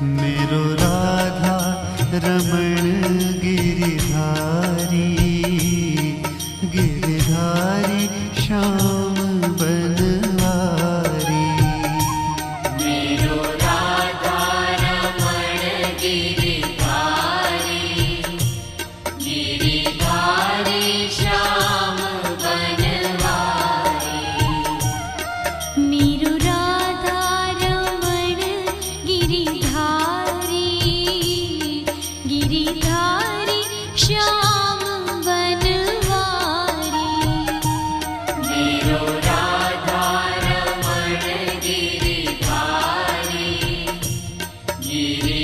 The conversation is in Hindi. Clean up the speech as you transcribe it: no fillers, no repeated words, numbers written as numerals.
मेरो राधा रमण गिरिधारी, गिरिधारी श्याम बनवारी। मेरो राधा रमण गिरिधारी, गिरिधारी श्याम बनवारी। मेरो राधा रमण गिरिधारी, गिरिधारी श्याम बनवारी। मेरो राधा रमण गिरिधारी, गिरि